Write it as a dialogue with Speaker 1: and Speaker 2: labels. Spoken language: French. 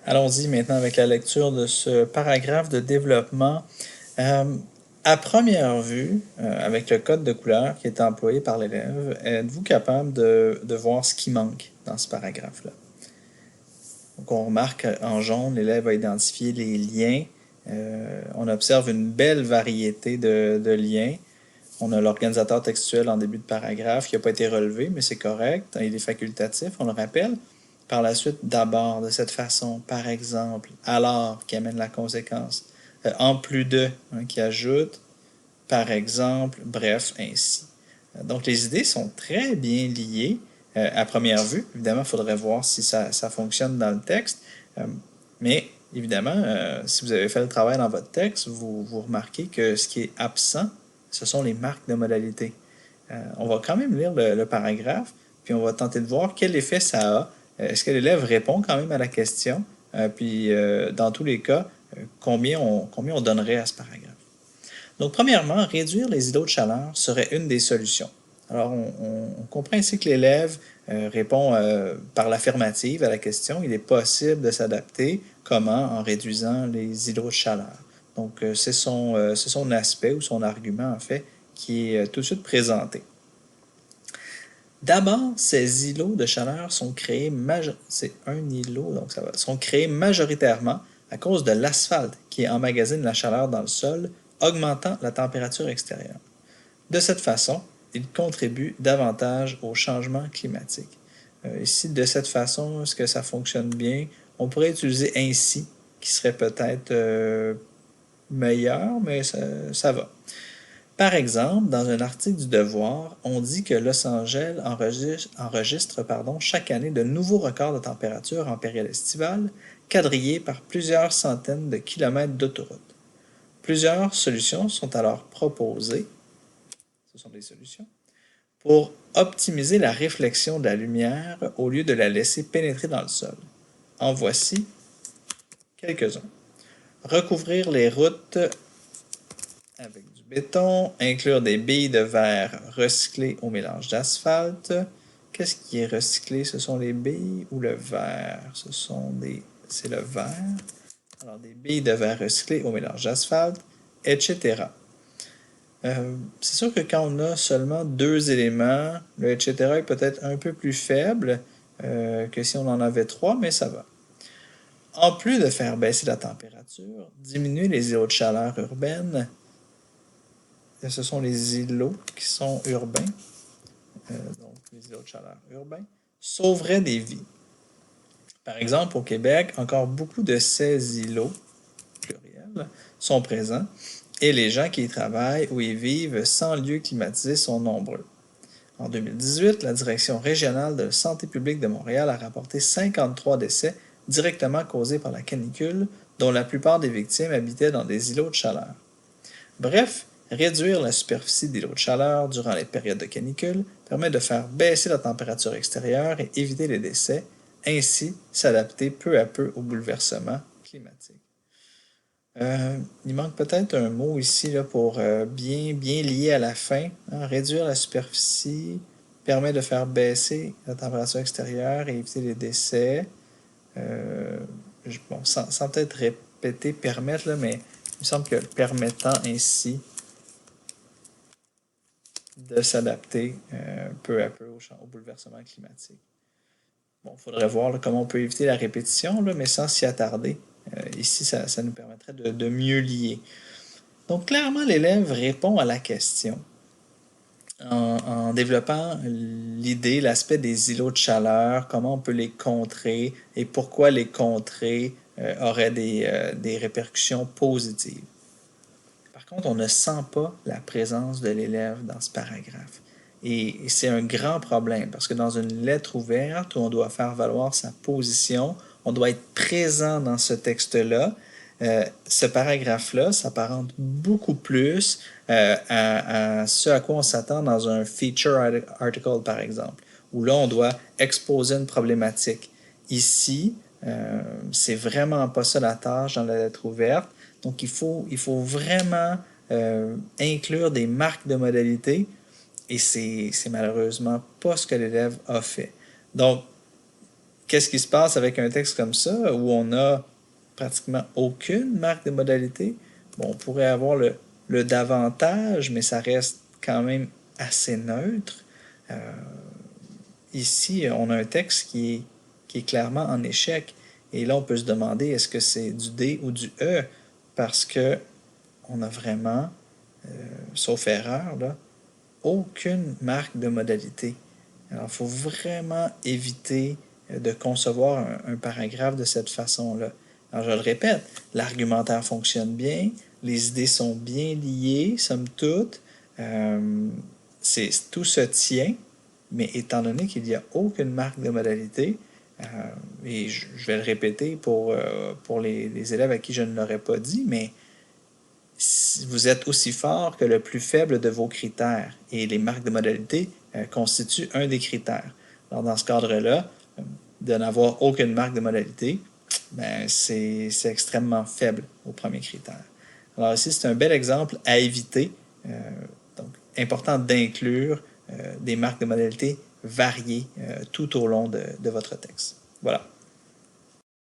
Speaker 1: Allons-y maintenant avec la lecture de ce paragraphe de développement. Euh, à première vue, avec le code de couleur qui est employé par l'élève, êtes-vous capable de voir ce qui manque dans ce paragraphe-là? Donc on remarque en jaune, l'élève a identifié les liens. On observe une belle variété de liens. On a l'organisateur textuel en début de paragraphe qui n'a pas été relevé, mais c'est correct. Il est facultatif, on le rappelle. Par la suite, d'abord, de cette façon, par exemple, alors qui amène la conséquence, en plus de, hein, qui ajoute, par exemple, bref, ainsi. Donc les idées sont très bien liées à première vue. Évidemment, il faudrait voir si ça fonctionne dans le texte. Mais évidemment, si vous avez fait le travail dans votre texte, vous remarquez que ce qui est absent, ce sont les marques de modalité. On va quand même lire le paragraphe, puis on va tenter de voir quel effet ça a. Est-ce que l'élève répond quand même à la question? Puis, dans tous les cas, combien on donnerait à ce paragraphe? Donc, premièrement, réduire les îlots de chaleur serait une des solutions. Alors, on comprend ici que l'élève répond par l'affirmative à la question. Il est possible de s'adapter. Comment? En réduisant les îlots de chaleur. Donc, c'est son aspect ou son argument, en fait, qui est tout de suite présenté. D'abord, ces îlots de chaleur sont créés, c'est un îlot, donc ça va, sont créés majoritairement à cause de l'asphalte qui emmagasine la chaleur dans le sol, augmentant la température extérieure. De cette façon, ils contribuent davantage au changement climatique. Ici, de cette façon, est-ce que ça fonctionne bien? On pourrait utiliser ainsi, qui serait peut-être meilleur, mais ça va. Par exemple, dans un article du Devoir, on dit que Los Angeles enregistre chaque année de nouveaux records de température en période estivale, quadrillés par plusieurs centaines de kilomètres d'autoroutes. Plusieurs solutions sont alors proposées, ce sont des solutions, pour optimiser la réflexion de la lumière au lieu de la laisser pénétrer dans le sol. En voici quelques-uns. Recouvrir les routes avec du béton, inclure des billes de verre recyclées au mélange d'asphalte. Qu'est-ce qui est recyclé? Ce sont les billes ou le verre? C'est le verre. Alors, des billes de verre recyclées au mélange d'asphalte, etc. C'est sûr que quand on a seulement deux éléments, le etc. est peut-être un peu plus faible que si on en avait trois, mais ça va. En plus de faire baisser la température, diminuer les îlots de chaleur urbaines, ce sont les îlots qui sont urbains, donc les îlots de chaleur urbains, sauveraient des vies. Par exemple, au Québec, encore beaucoup de ces îlots, pluriels, sont présents, et les gens qui y travaillent ou y vivent sans lieu climatisé sont nombreux. En 2018, la Direction régionale de santé publique de Montréal a rapporté 53 décès directement causés par la canicule, dont la plupart des victimes habitaient dans des îlots de chaleur. Bref, réduire la superficie d'îlots de chaleur durant les périodes de canicule permet de faire baisser la température extérieure et éviter les décès, ainsi s'adapter peu à peu aux bouleversements climatiques. Il manque peut-être un mot ici là, pour bien lié à la fin. Hein. Réduire la superficie permet de faire baisser la température extérieure et éviter les décès. Bon, sans peut-être répéter permettre, là, mais il me semble que permettant ainsi de s'adapter peu à peu au bouleversement climatique. Bon, il faudrait voir là, comment on peut éviter la répétition, là, mais sans s'y attarder. Ici, ça nous permettrait de mieux lier. Donc, clairement, l'élève répond à la question en développant l'idée, l'aspect des îlots de chaleur, comment on peut les contrer et pourquoi les contrer aurait des répercussions positives. Par contre, on ne sent pas la présence de l'élève dans ce paragraphe. Et c'est un grand problème parce que dans une lettre ouverte où on doit faire valoir sa position, on doit être présent dans ce texte-là. Ce paragraphe-là s'apparente beaucoup plus à ce à quoi on s'attend dans un feature article, par exemple, où là, on doit exposer une problématique. Ici, c'est vraiment pas ça la tâche dans la lettre ouverte. Donc, il faut vraiment inclure des marques de modalité et c'est malheureusement pas ce que l'élève a fait. Donc, qu'est-ce qui se passe avec un texte comme ça, où on a pratiquement aucune marque de modalité? Bon, on pourrait avoir le davantage, mais ça reste quand même assez neutre. Ici, on a un texte qui est clairement en échec. Et là, on peut se demander, est-ce que c'est du D ou du E? Parce que on a vraiment, sauf erreur, là, aucune marque de modalité. Alors, il faut vraiment éviter de concevoir un paragraphe de cette façon-là. Alors, je le répète, l'argumentaire fonctionne bien, les idées sont bien liées, somme toute, tout se tient, mais étant donné qu'il n'y a aucune marque de modalité, et je vais le répéter pour les élèves à qui je ne l'aurais pas dit, mais vous êtes aussi fort que le plus faible de vos critères. Et les marques de modalité constituent un des critères. Alors, dans ce cadre-là, de n'avoir aucune marque de modalité, ben, c'est extrêmement faible au premier critère. Alors ici, c'est un bel exemple à éviter. Donc, important d'inclure des marques de modalité variées tout au long de votre texte. Voilà.